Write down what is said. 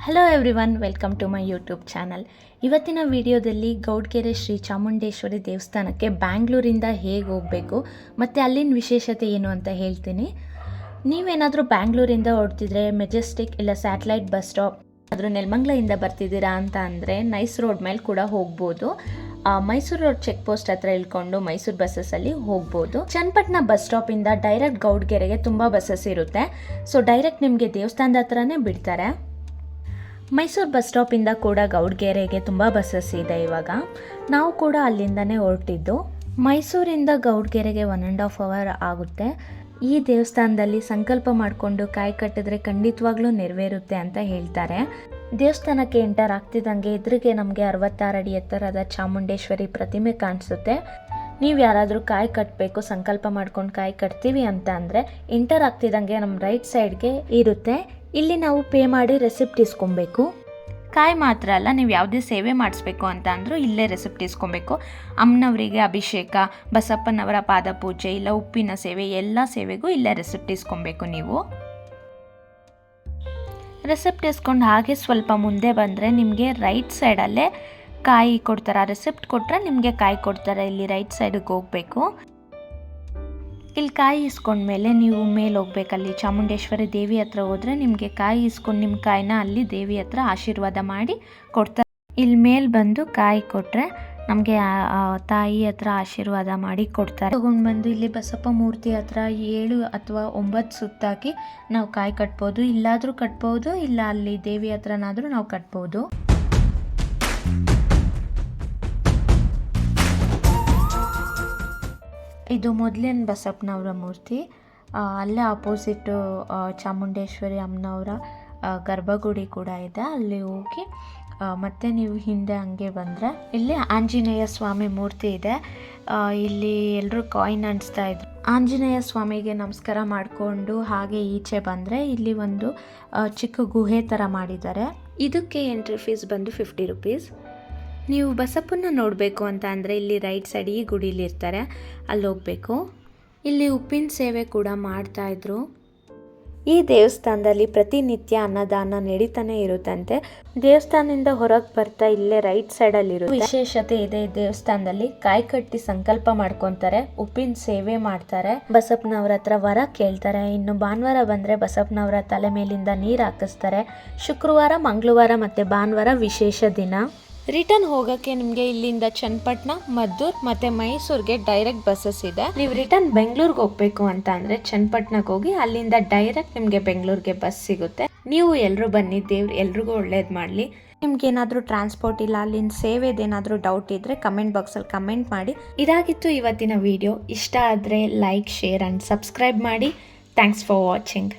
Hello everyone, welcome to my YouTube channel. ಇವತ್ತಿನ ವಿಡಿಯೋದಲ್ಲಿ ಗೌಡ್ಗೆರೆ ಶ್ರೀ ಚಾಮುಂಡೇಶ್ವರಿ ದೇವಸ್ಥಾನಕ್ಕೆ ಬ್ಯಾಂಗ್ಳೂರಿಂದ ಹೇಗೆ ಹೋಗಬೇಕು ಮತ್ತು ಅಲ್ಲಿನ ವಿಶೇಷತೆ ಏನು ಅಂತ ಹೇಳ್ತೀನಿ. ನೀವೇನಾದರೂ ಬ್ಯಾಂಗ್ಳೂರಿಂದ ಹೊರಡ್ತಿದ್ರೆ ಮೆಜೆಸ್ಟಿಕ್ ಇಲ್ಲ ಸ್ಯಾಟಲೈಟ್ ಬಸ್ ಸ್ಟಾಪ್ ಆದರೂ ನೆಲಮಂಗಲದಿಂದ ಬರ್ತಿದ್ದೀರಾ ಅಂತ ಅಂದರೆ ನೈಸ್ ರೋಡ್ ಮೇಲೆ ಕೂಡ ಹೋಗ್ಬೋದು. ಮೈಸೂರು ರೋಡ್ ಚೆಕ್ ಪೋಸ್ಟ್ ಹತ್ರ ಇಳ್ಕೊಂಡು ಮೈಸೂರು ಬಸ್ಸಸ್ಸಲ್ಲಿ ಹೋಗ್ಬೋದು. ಚನ್ನಪಟ್ಟಣ ಬಸ್ ಸ್ಟಾಪಿಂದ ಡೈರೆಕ್ಟ್ ಗೌಡ್ಗೆರೆಗೆ ತುಂಬ ಬಸ್ಸಸ್ ಇರುತ್ತೆ. ಸೊ ಡೈರೆಕ್ಟ್ ನಿಮಗೆ ದೇವಸ್ಥಾನದ ಹತ್ರನೇ ಬಿಡ್ತಾರೆ. ಮೈಸೂರು ಬಸ್ ಸ್ಟಾಪಿಂದ ಕೂಡ ಗೌಡ್ಗೆರೆಗೆ ತುಂಬ ಬಸ್ಸಸ್ ಇದೆ. ಇವಾಗ ನಾವು ಕೂಡ ಅಲ್ಲಿಂದನೇ ಹೊರಟಿದ್ದು. ಮೈಸೂರಿಂದ ಗೌಡ್ಗೆರೆಗೆ 1.5 ಅವರ್ ಆಗುತ್ತೆ. ಈ ದೇವಸ್ಥಾನದಲ್ಲಿ ಸಂಕಲ್ಪ ಮಾಡಿಕೊಂಡು ಕಾಯಿ ಕಟ್ಟಿದ್ರೆ ಖಂಡಿತವಾಗ್ಲೂ ನೆರವೇರುತ್ತೆ ಅಂತ ಹೇಳ್ತಾರೆ. ದೇವಸ್ಥಾನಕ್ಕೆ ಎಂಟರ್ ಆಗ್ತಿದ್ದಂಗೆ ಎದುರಿಗೆ ನಮಗೆ 66 ಅಡಿ ಎತ್ತರದ ಚಾಮುಂಡೇಶ್ವರಿ ಪ್ರತಿಮೆ ಕಾಣಿಸುತ್ತೆ. ನೀವು ಯಾರಾದರೂ ಕಾಯಿ ಕಟ್ಟಬೇಕು, ಸಂಕಲ್ಪ ಮಾಡ್ಕೊಂಡು ಕಾಯಿ ಕಟ್ತೀವಿ ಅಂತ ಅಂದರೆ ಎಂಟರ್ ಆಗ್ತಿದ್ದಂಗೆ ನಮ್ಮ ರೈಟ್ ಸೈಡ್ಗೆ ಇರುತ್ತೆ. ಇಲ್ಲಿ ನಾವು ಪೇ ಮಾಡಿ ರೆಸಿಪ್ಟ್ ಇಸ್ಕೊಬೇಕು. ಕಾಯಿ ಮಾತ್ರ ಅಲ್ಲ, ನೀವು ಯಾವುದೇ ಸೇವೆ ಮಾಡಿಸ್ಬೇಕು ಅಂತ ಅಂದರೂ ಇಲ್ಲೇ ರೆಸಿಪ್ಟ್ ಇಸ್ಕೊಬೇಕು. ಅಮ್ಮನವರಿಗೆ ಅಭಿಷೇಕ, ಬಸಪ್ಪನವರ ಪಾದ ಪೂಜೆ ಇಲ್ಲ ಉಪ್ಪಿನ ಸೇವೆ, ಎಲ್ಲ ಸೇವೆಗೂ ಇಲ್ಲೇ ರೆಸಿಪ್ಟ್ ಇಸ್ಕೊಬೇಕು. ನೀವು ರೆಸಿಪ್ಟ್ ಇಸ್ಕೊಂಡು ಹಾಗೆ ಸ್ವಲ್ಪ ಮುಂದೆ ಬಂದರೆ ನಿಮಗೆ ರೈಟ್ ಸೈಡಲ್ಲೇ ಕಾಯಿ ಕೊಡ್ತಾರೆ. ಆ ರೆಸಿಪ್ಟ್ ಕೊಟ್ಟರೆ ನಿಮಗೆ ಕಾಯಿ ಕೊಡ್ತಾರೆ. ಇಲ್ಲಿ ರೈಟ್ ಸೈಡಿಗೆ ಹೋಗಬೇಕು. ಇಲ್ಲಿ ಕಾಯಿ ಇಸ್ಕೊಂಡ್ಮೇಲೆ ನೀವು ಮೇಲೆ ಹೋಗ್ಬೇಕಲ್ಲಿ ಚಾಮುಂಡೇಶ್ವರಿ ದೇವಿ ಹತ್ರ ಹೋದರೆ ನಿಮಗೆ ಕಾಯಿ ಇಸ್ಕೊಂಡು ನಿಮ್ಮ ಕಾಯಿನ ಅಲ್ಲಿ ದೇವಿ ಹತ್ರ ಆಶೀರ್ವಾದ ಮಾಡಿ ಕೊಡ್ತಾರೆ. ಇಲ್ಲಿ ಮೇಲೆ ಬಂದು ಕಾಯಿ ಕೊಟ್ಟರೆ ನಮಗೆ ತಾಯಿ ಹತ್ರ ಆಶೀರ್ವಾದ ಮಾಡಿ ಕೊಡ್ತಾರೆ. ತಗೊಂಡು ಬಂದು ಇಲ್ಲಿ ಬಸಪ್ಪ ಮೂರ್ತಿ ಹತ್ರ 7 ಅಥವಾ 9 ಸುತ್ತಾಕಿ ನಾವು ಕಾಯಿ ಕಟ್ಬೋದು. ಇಲ್ಲಾದರೂ ಕಟ್ಬೋದು, ಇಲ್ಲ ಅಲ್ಲಿ ದೇವಿ ಹತ್ರನಾದರೂ ನಾವು ಕಟ್ಬೋದು. ಇದು ಮೊದಲಿನ ಬಸಪ್ಪನವರ ಮೂರ್ತಿ. ಅಲ್ಲೇ ಆಪೋಸಿಟ್ಟು ಚಾಮುಂಡೇಶ್ವರಿ ಅಮ್ಮನವರ ಗರ್ಭಗುಡಿ ಕೂಡ ಇದೆ. ಅಲ್ಲಿ ಹೋಗಿ ಮತ್ತೆ ನೀವು ಹಿಂದೆ ಹಂಗೆ ಬಂದರೆ ಇಲ್ಲಿ ಆಂಜನೇಯ ಸ್ವಾಮಿ ಮೂರ್ತಿ ಇದೆ. ಇಲ್ಲಿ ಎಲ್ಲರೂ ಕಾಯಿನ್ ಅಣಿಸ್ತಾ ಇದ್ರು. ಆಂಜನೇಯ ಸ್ವಾಮಿಗೆ ನಮಸ್ಕಾರ ಮಾಡಿಕೊಂಡು ಹಾಗೆ ಈಚೆ ಬಂದರೆ ಇಲ್ಲಿ ಒಂದು ಚಿಕ್ಕ ಗುಹೆ ಥರ ಮಾಡಿದ್ದಾರೆ. ಇದಕ್ಕೆ ಎಂಟ್ರಿ ಫೀಸ್ ಬಂದು 50 ರೂಪೀಸ್. ನೀವು ಬಸಪ್ಪನ ನೋಡಬೇಕು ಅಂತ ಅಂದರೆ ಇಲ್ಲಿ ರೈಟ್ ಸೈಡ್ ಈ ಗುಡಿಲಿ ಇರ್ತಾರೆ, ಅಲ್ಲಿ ಹೋಗಬೇಕು. ಇಲ್ಲಿ ಉಪ್ಪಿನ ಸೇವೆ ಕೂಡ ಮಾಡ್ತಾಯಿದ್ರು. ಈ ದೇವಸ್ಥಾನದಲ್ಲಿ ಪ್ರತಿನಿತ್ಯ ಅನ್ನದಾನ ನಡೀತಾನೆ ಇರುತ್ತಂತೆ. ದೇವಸ್ಥಾನದಿಂದ ಹೊರಗೆ ಬರ್ತಾ ಇಲ್ಲೇ ರೈಟ್ ಸೈಡಲ್ಲಿರೋ ವಿಶೇಷತೆ ಇದೆ. ಈ ದೇವಸ್ಥಾನದಲ್ಲಿ ಕಾಯಿ ಕಟ್ಟಿ ಸಂಕಲ್ಪ ಮಾಡ್ಕೊತಾರೆ, ಉಪ್ಪಿನ ಸೇವೆ ಮಾಡ್ತಾರೆ, ಬಸಪ್ಪನವ್ರ ಹತ್ರ ವರ ಕೇಳ್ತಾರೆ. ಇನ್ನು ಭಾನುವಾರ ಬಂದರೆ ಬಸಪ್ಪನವರ ತಲೆ ಮೇಲಿಂದ ನೀರು ಹಾಕಿಸ್ತಾರೆ. ಶುಕ್ರವಾರ, ಮಂಗಳವಾರ ಮತ್ತು ಭಾನುವಾರ ವಿಶೇಷ ದಿನ. ರಿಟರ್ನ್ ಹೋಗೋಕ್ಕೆ ನಿಮಗೆ ಇಲ್ಲಿಂದ ಚನ್ನಪಟ್ಟಣ, ಮದ್ದೂರು ಮತ್ತು ಮೈಸೂರಿಗೆ ಡೈರೆಕ್ಟ್ ಬಸ್ಸಸ್ ಇದೆ. ನೀವು ರಿಟರ್ನ್ ಬೆಂಗಳೂರಿಗೆ ಹೋಗಬೇಕು ಅಂತ ಅಂದರೆ ಚನ್ನಪಟ್ಟಣಕ್ಕೆ ಹೋಗಿ ಅಲ್ಲಿಂದ ಡೈರೆಕ್ಟ್ ನಿಮಗೆ ಬೆಂಗಳೂರಿಗೆ ಬಸ್ ಸಿಗುತ್ತೆ. ನೀವು ಎಲ್ಲರೂ ಬನ್ನಿ, ದೇವ್ರು ಎಲ್ರಿಗೂ ಒಳ್ಳೇದು ಮಾಡಲಿ. ನಿಮ್ಗೇನಾದರೂ ಟ್ರಾನ್ಸ್ಪೋರ್ಟ್ ಇಲ್ಲ ಅಲ್ಲಿನ ಸೇವೆದೇನಾದರೂ ಡೌಟ್ ಇದ್ದರೆ ಕಮೆಂಟ್ ಬಾಕ್ಸಲ್ಲಿ ಕಮೆಂಟ್ ಮಾಡಿ. ಇದಾಗಿತ್ತು ಇವತ್ತಿನ ವಿಡಿಯೋ. ಇಷ್ಟ ಆದರೆ ಲೈಕ್, ಶೇರ್ ಆ್ಯಂಡ್ ಸಬ್ಸ್ಕ್ರೈಬ್ ಮಾಡಿ. Thanks for watching.